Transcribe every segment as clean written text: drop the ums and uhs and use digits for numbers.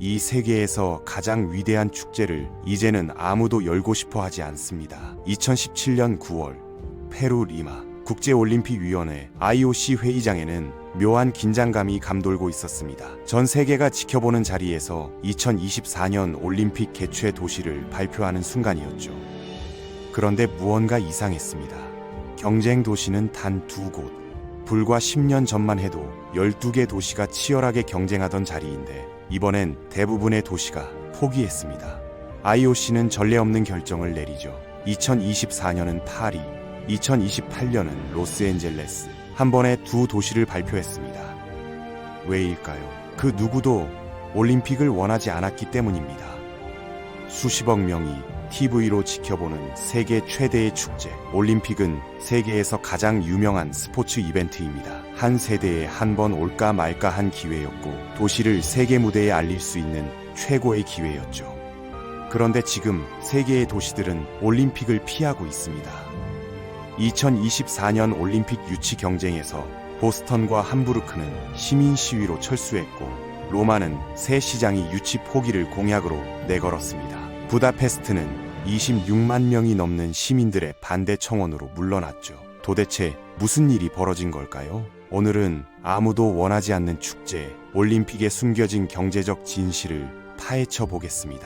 이 세계에서 가장 위대한 축제를 이제는 아무도 열고 싶어 하지 않습니다. 2017년 9월 페루 리마 국제올림픽위원회 IOC 회의장에는 묘한 긴장감이 감돌고 있었습니다. 전 세계가 지켜보는 자리에서 2024년 올림픽 개최 도시를 발표하는 순간이었죠. 그런데 무언가 이상했습니다. 경쟁 도시는 단 2곳. 불과 10년 전만 해도 12개 도시가 치열하게 경쟁하던 자리인데 이번엔 대부분의 도시가 포기했습니다. IOC는 전례 없는 결정을 내리죠. 2024년은 파리, 2028년은 로스앤젤레스, 한 번에 2 도시를 발표했습니다. 왜일까요? 그 누구도 올림픽을 원하지 않았기 때문입니다. 수십억 명이 TV로 지켜보는 세계 최대의 축제, 올림픽은 세계에서 가장 유명한 스포츠 이벤트입니다. 한 세대에 한 번 올까 말까 한 기회였고, 도시를 세계 무대에 알릴 수 있는 최고의 기회였죠. 그런데 지금 세계의 도시들은 올림픽을 피하고 있습니다. 2024년 올림픽 유치 경쟁에서 보스턴과 함부르크는 시민 시위로 철수했고, 로마는 새 시장이 유치 포기를 공약으로 내걸었습니다. 부다페스트는 26만 명이 넘는 시민들의 반대 청원으로 물러났죠. 도대체 무슨 일이 벌어진 걸까요? 오늘은 아무도 원하지 않는 축제, 올림픽에 숨겨진 경제적 진실을 파헤쳐 보겠습니다.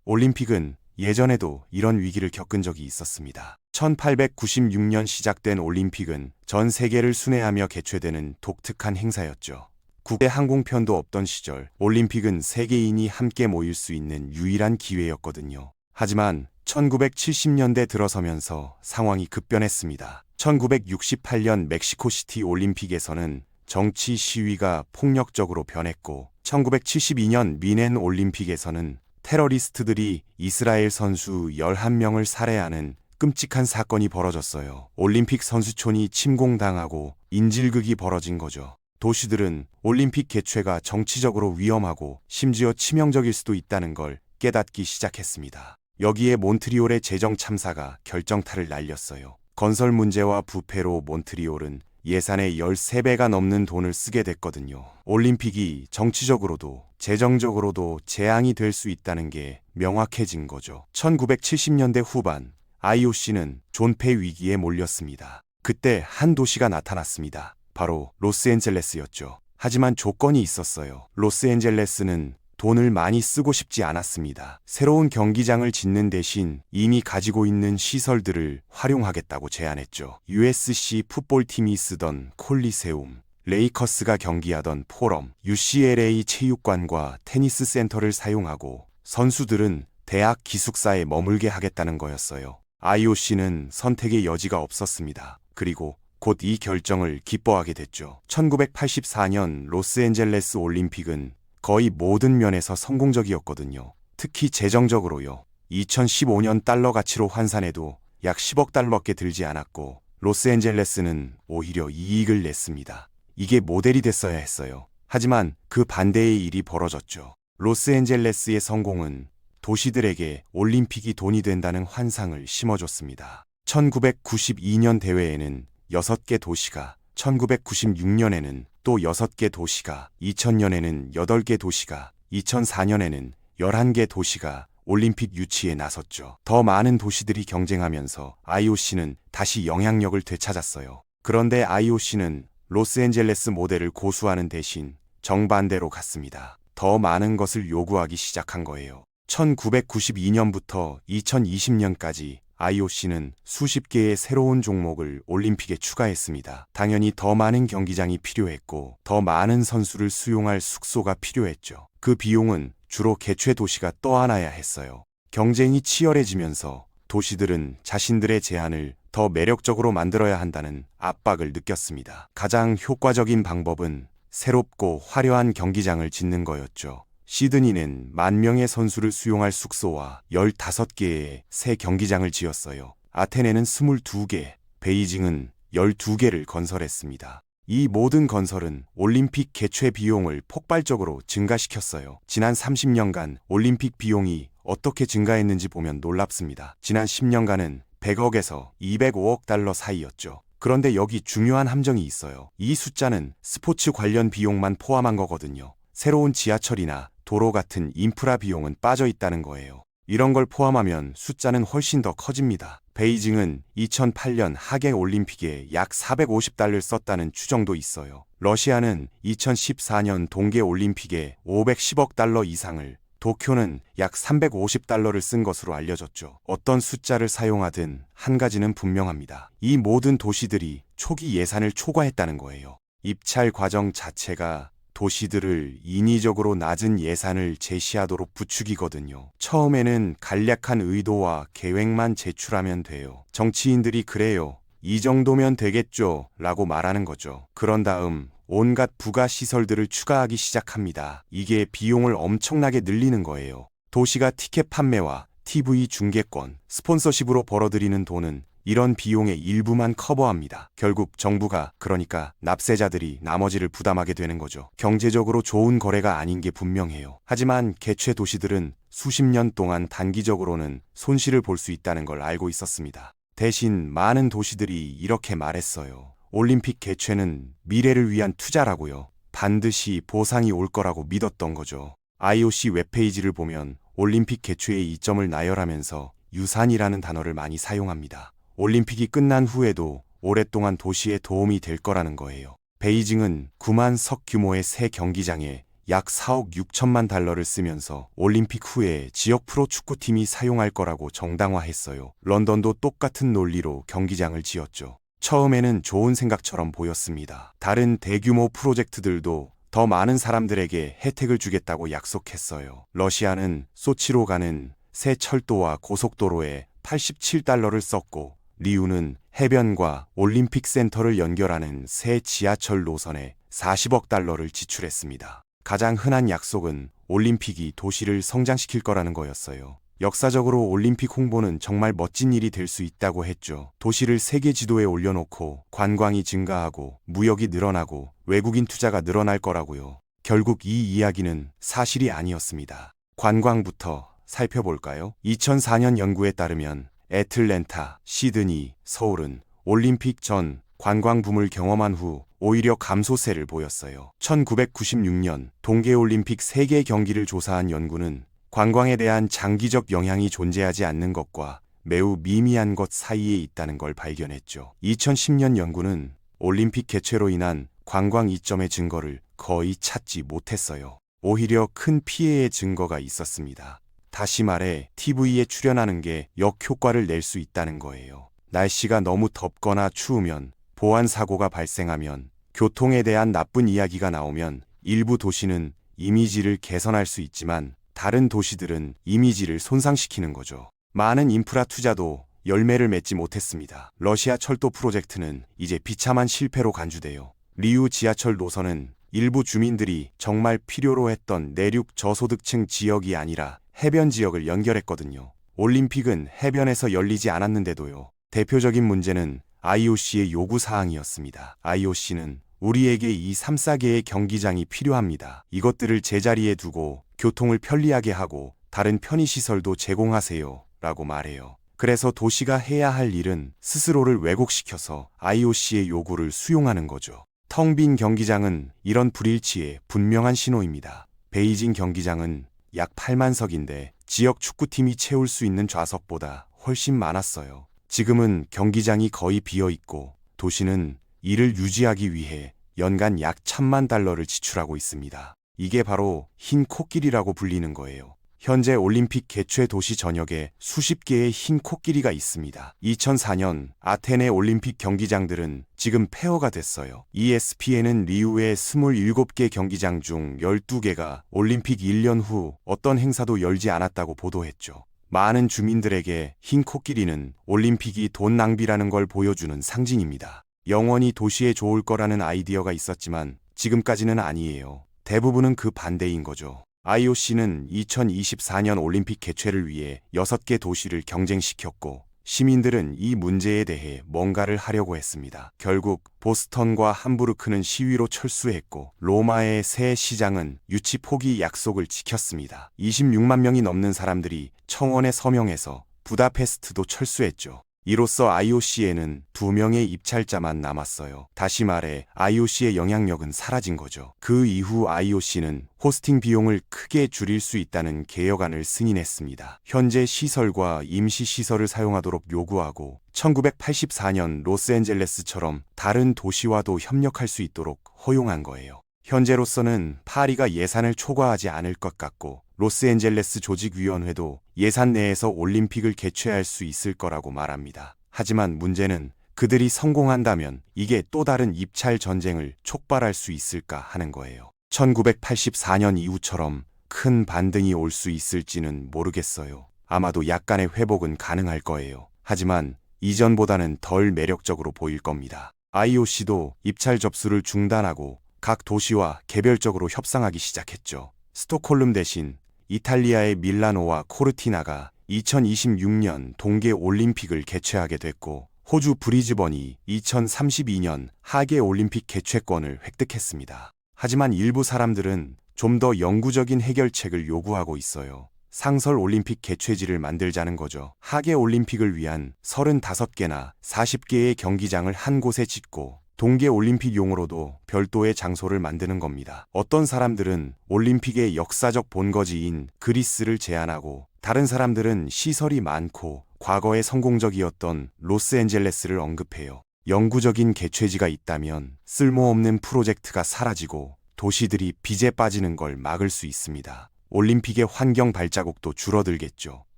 올림픽은 예전에도 이런 위기를 겪은 적이 있었습니다. 1896년 시작된 올림픽은 전 세계를 순회하며 개최되는 독특한 행사였죠. 국제 항공편도 없던 시절, 올림픽은 세계인이 함께 모일 수 있는 유일한 기회였거든요. 하지만 1970년대 들어서면서 상황이 급변했습니다. 1968년 멕시코시티 올림픽에서는 정치 시위가 폭력적으로 변했고, 1972년 미넨 올림픽에서는 테러리스트들이 이스라엘 선수 11명을 살해하는 끔찍한 사건이 벌어졌어요. 올림픽 선수촌이 침공당하고 인질극이 벌어진 거죠. 도시들은 올림픽 개최가 정치적으로 위험하고 심지어 치명적일 수도 있다는 걸 깨닫기 시작했습니다. 여기에 몬트리올의 재정 참사가 결정타를 날렸어요. 건설 문제와 부패로 몬트리올은 예산의 13배가 넘는 돈을 쓰게 됐거든요. 올림픽이 정치적으로도 재정적으로도 재앙이 될 수 있다는 게 명확해진 거죠. 1970년대 후반 IOC는 존폐 위기에 몰렸습니다. 그때 한 도시가 나타났습니다. 바로 로스앤젤레스였죠. 하지만 조건이 있었어요. 로스앤젤레스는 돈을 많이 쓰고 싶지 않았습니다. 새로운 경기장을 짓는 대신 이미 가지고 있는 시설들을 활용하겠다고 제안했죠. USC 풋볼팀이 쓰던 콜리세움, 레이커스가 경기하던 포럼, UCLA 체육관과 테니스 센터를 사용하고 선수들은 대학 기숙사에 머물게 하겠다는 거였어요. IOC는 선택의 여지가 없었습니다. 그리고 곧 이 결정을 기뻐하게 됐죠. 1984년 로스앤젤레스 올림픽은 거의 모든 면에서 성공적이었거든요. 특히 재정적으로요. 2015년 달러 가치로 환산해도 약 10억 달러밖에 들지 않았고, 로스앤젤레스는 오히려 이익을 냈습니다. 이게 모델이 됐어야 했어요. 하지만 그 반대의 일이 벌어졌죠. 로스앤젤레스의 성공은 도시들에게 올림픽이 돈이 된다는 환상을 심어줬습니다. 1992년 대회에는 6개 도시가, 1996년에는 또 6개 도시가, 2000년에는 8개 도시가, 2004년에는 11개 도시가 올림픽 유치에 나섰죠. 더 많은 도시들이 경쟁하면서 IOC는 다시 영향력을 되찾았어요. 그런데 IOC는 로스앤젤레스 모델을 고수하는 대신 정반대로 갔습니다. 더 많은 것을 요구하기 시작한 거예요. 1992년부터 2020년까지 IOC는 수십 개의 새로운 종목을 올림픽에 추가했습니다. 당연히 더 많은 경기장이 필요했고, 더 많은 선수를 수용할 숙소가 필요했죠. 그 비용은 주로 개최 도시가 떠안아야 했어요. 경쟁이 치열해지면서 도시들은 자신들의 제안을 더 매력적으로 만들어야 한다는 압박을 느꼈습니다. 가장 효과적인 방법은 새롭고 화려한 경기장을 짓는 거였죠. 시드니는 10,000명의 선수를 수용할 숙소와 15개의 새 경기장을 지었어요. 아테네는 22개, 베이징은 12개를 건설했습니다. 이 모든 건설은 올림픽 개최 비용을 폭발적으로 증가시켰어요. 지난 30년간 올림픽 비용이 어떻게 증가했는지 보면 놀랍습니다. 지난 10년간은 100억에서 205억 달러 사이였죠. 그런데 여기 중요한 함정이 있어요. 이 숫자는 스포츠 관련 비용만 포함한 거거든요. 새로운 지하철이나 도로 같은 인프라 비용은 빠져 있다는 거예요. 이런 걸 포함하면 숫자는 훨씬 더 커집니다. 베이징은 2008년 하계 올림픽에 약 450달러를 썼다는 추정도 있어요. 러시아는 2014년 동계 올림픽에 510억 달러 이상을, 도쿄는 약 350달러를 쓴 것으로 알려졌죠. 어떤 숫자를 사용하든 한 가지는 분명합니다. 이 모든 도시들이 초기 예산을 초과했다는 거예요. 입찰 과정 자체가 도시들을 인위적으로 낮은 예산을 제시하도록 부추기거든요. 처음에는 간략한 의도와 계획만 제출하면 돼요. 정치인들이 그래요. 이 정도면 되겠죠 라고 말하는 거죠. 그런 다음 온갖 부가 시설들을 추가하기 시작합니다. 이게 비용을 엄청나게 늘리는 거예요. 도시가 티켓 판매와 TV 중계권, 스폰서십으로 벌어들이는 돈은 이런 비용의 일부만 커버합니다. 결국 정부가, 그러니까 납세자들이 나머지를 부담하게 되는 거죠. 경제적으로 좋은 거래가 아닌 게 분명해요. 하지만 개최 도시들은 수십 년 동안 단기적으로는 손실을 볼 수 있다는 걸 알고 있었습니다. 대신 많은 도시들이 이렇게 말했어요. 올림픽 개최는 미래를 위한 투자라고요. 반드시 보상이 올 거라고 믿었던 거죠. IOC 웹페이지를 보면 올림픽 개최의 이점을 나열하면서 유산이라는 단어를 많이 사용합니다. 올림픽이 끝난 후에도 오랫동안 도시에 도움이 될 거라는 거예요. 베이징은 9만 석 규모의 새 경기장에 약 4억 6천만 달러를 쓰면서 올림픽 후에 지역 프로축구팀이 사용할 거라고 정당화했어요. 런던도 똑같은 논리로 경기장을 지었죠. 처음에는 좋은 생각처럼 보였습니다. 다른 대규모 프로젝트들도 더 많은 사람들에게 혜택을 주겠다고 약속했어요. 러시아는 소치로 가는 새 철도와 고속도로에 87달러를 썼고, 리우는 해변과 올림픽 센터를 연결하는 새 지하철 노선에 40억 달러를 지출했습니다. 가장 흔한 약속은 올림픽이 도시를 성장시킬 거라는 거였어요. 역사적으로 올림픽 홍보는 정말 멋진 일이 될 수 있다고 했죠. 도시를 세계 지도에 올려놓고 관광이 증가하고 무역이 늘어나고 외국인 투자가 늘어날 거라고요. 결국 이 이야기는 사실이 아니었습니다. 관광부터 살펴볼까요? 2004년 연구에 따르면 애틀랜타, 시드니, 서울은 올림픽 전 관광붐을 경험한 후 오히려 감소세를 보였어요. 1996년 동계올림픽 3개 경기를 조사한 연구는 관광에 대한 장기적 영향이 존재하지 않는 것과 매우 미미한 것 사이에 있다는 걸 발견했죠. 2010년 연구는 올림픽 개최로 인한 관광 이점의 증거를 거의 찾지 못했어요. 오히려 큰 피해의 증거가 있었습니다. 다시 말해 TV에 출연하는 게 역효과를 낼 수 있다는 거예요. 날씨가 너무 덥거나 추우면, 보안 사고가 발생하면, 교통에 대한 나쁜 이야기가 나오면 일부 도시는 이미지를 개선할 수 있지만 다른 도시들은 이미지를 손상시키는 거죠. 많은 인프라 투자도 열매를 맺지 못했습니다. 러시아 철도 프로젝트는 이제 비참한 실패로 간주돼요. 리우 지하철 노선은 일부 주민들이 정말 필요로 했던 내륙 저소득층 지역이 아니라 해변 지역을 연결했거든요. 올림픽은 해변에서 열리지 않았는데도요. 대표적인 문제는 IOC의 요구 사항이었습니다. IOC는 우리에게 이 3, 4개의 경기장이 필요합니다. 이것들을 제자리에 두고 교통을 편리하게 하고 다른 편의시설도 제공하세요. 라고 말해요. 그래서 도시가 해야 할 일은 스스로를 왜곡시켜서 IOC의 요구를 수용하는 거죠. 텅 빈 경기장은 이런 불일치의 분명한 신호입니다. 베이징 경기장은 약 8만석인데 지역 축구팀이 채울 수 있는 좌석보다 훨씬 많았어요. 지금은 경기장이 거의 비어있고 도시는 이를 유지하기 위해 연간 약 1,000만 달러를 지출하고 있습니다. 이게 바로 흰 코끼리라고 불리는 거예요. 현재 올림픽 개최 도시 전역에 수십 개의 흰 코끼리가 있습니다. 2004년 아테네 올림픽 경기장들은 지금 폐허가 됐어요. ESPN은 리우의 27개 경기장 중 12개가 올림픽 1년 후 어떤 행사도 열지 않았다고 보도했죠. 많은 주민들에게 흰 코끼리는 올림픽이 돈 낭비라는 걸 보여주는 상징입니다. 영원히 도시에 좋을 거라는 아이디어가 있었지만 지금까지는 아니에요. 대부분은 그 반대인 거죠. IOC는 2024년 올림픽 개최를 위해 6개 도시를 경쟁시켰고 시민들은 이 문제에 대해 뭔가를 하려고 했습니다. 결국 보스턴과 함부르크는 시위로 철수했고 로마의 새 시장은 유치 포기 약속을 지켰습니다. 26만 명이 넘는 사람들이 청원에 서명해서 부다페스트도 철수했죠. 이로써 IOC에는 2명의 입찰자만 남았어요. 다시 말해 IOC의 영향력은 사라진 거죠. 그 이후 IOC는 호스팅 비용을 크게 줄일 수 있다는 개혁안을 승인했습니다. 현재 시설과 임시 시설을 사용하도록 요구하고 1984년 로스앤젤레스처럼 다른 도시와도 협력할 수 있도록 허용한 거예요. 현재로서는 파리가 예산을 초과하지 않을 것 같고 로스앤젤레스 조직위원회도 예산 내에서 올림픽을 개최할 수 있을 거라고 말합니다. 하지만 문제는 그들이 성공한다면 이게 또 다른 입찰 전쟁을 촉발할 수 있을까 하는 거예요. 1984년 이후처럼 큰 반등이 올 수 있을지는 모르겠어요. 아마도 약간의 회복은 가능할 거예요. 하지만 이전보다는 덜 매력적으로 보일 겁니다. IOC도 입찰 접수를 중단하고 각 도시와 개별적으로 협상하기 시작했죠. 스톡홀름 대신 이탈리아의 밀라노와 코르티나가 2026년 동계 올림픽을 개최하게 됐고 호주 브리즈번이 2032년 하계 올림픽 개최권을 획득했습니다. 하지만 일부 사람들은 좀 더 영구적인 해결책을 요구하고 있어요. 상설 올림픽 개최지를 만들자는 거죠. 하계 올림픽을 위한 35개나 40개의 경기장을 한 곳에 짓고 동계 올림픽용으로도 별도의 장소를 만드는 겁니다. 어떤 사람들은 올림픽의 역사적 본거지인 그리스를 제안하고 다른 사람들은 시설이 많고 과거에 성공적이었던 로스앤젤레스를 언급해요. 영구적인 개최지가 있다면 쓸모없는 프로젝트가 사라지고 도시들이 빚에 빠지는 걸 막을 수 있습니다. 올림픽의 환경 발자국도 줄어들겠죠.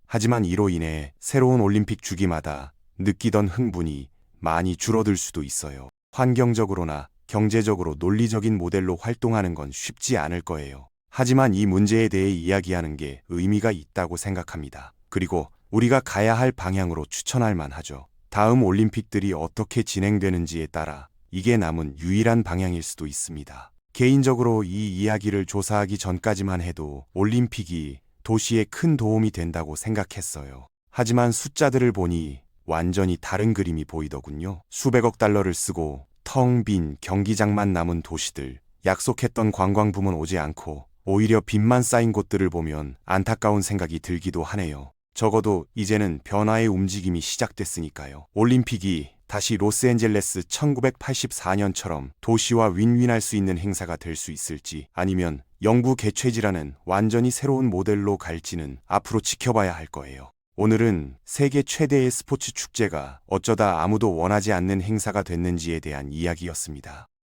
하지만 이로 인해 새로운 올림픽 주기마다 느끼던 흥분이 많이 줄어들 수도 있어요. 환경적으로나 경제적으로 논리적인 모델로 활동하는 건 쉽지 않을 거예요. 하지만 이 문제에 대해 이야기하는 게 의미가 있다고 생각합니다. 그리고 우리가 가야 할 방향으로 추천할 만하죠. 다음 올림픽들이 어떻게 진행되는지에 따라 이게 남은 유일한 방향일 수도 있습니다. 개인적으로 이 이야기를 조사하기 전까지만 해도 올림픽이 도시에 큰 도움이 된다고 생각했어요. 하지만 숫자들을 보니 완전히 다른 그림이 보이더군요. 수백억 달러를 쓰고 텅 빈 경기장만 남은 도시들, 약속했던 관광붐은 오지 않고 오히려 빚만 쌓인 곳들을 보면 안타까운 생각이 들기도 하네요. 적어도 이제는 변화의 움직임이 시작됐으니까요. 올림픽이 다시 로스앤젤레스 1984년처럼 도시와 윈윈할 수 있는 행사가 될 수 있을지 아니면 영구 개최지라는 완전히 새로운 모델로 갈지는 앞으로 지켜봐야 할 거예요. 오늘은 세계 최대의 스포츠 축제가 어쩌다 아무도 원하지 않는 행사가 됐는지에 대한 이야기였습니다.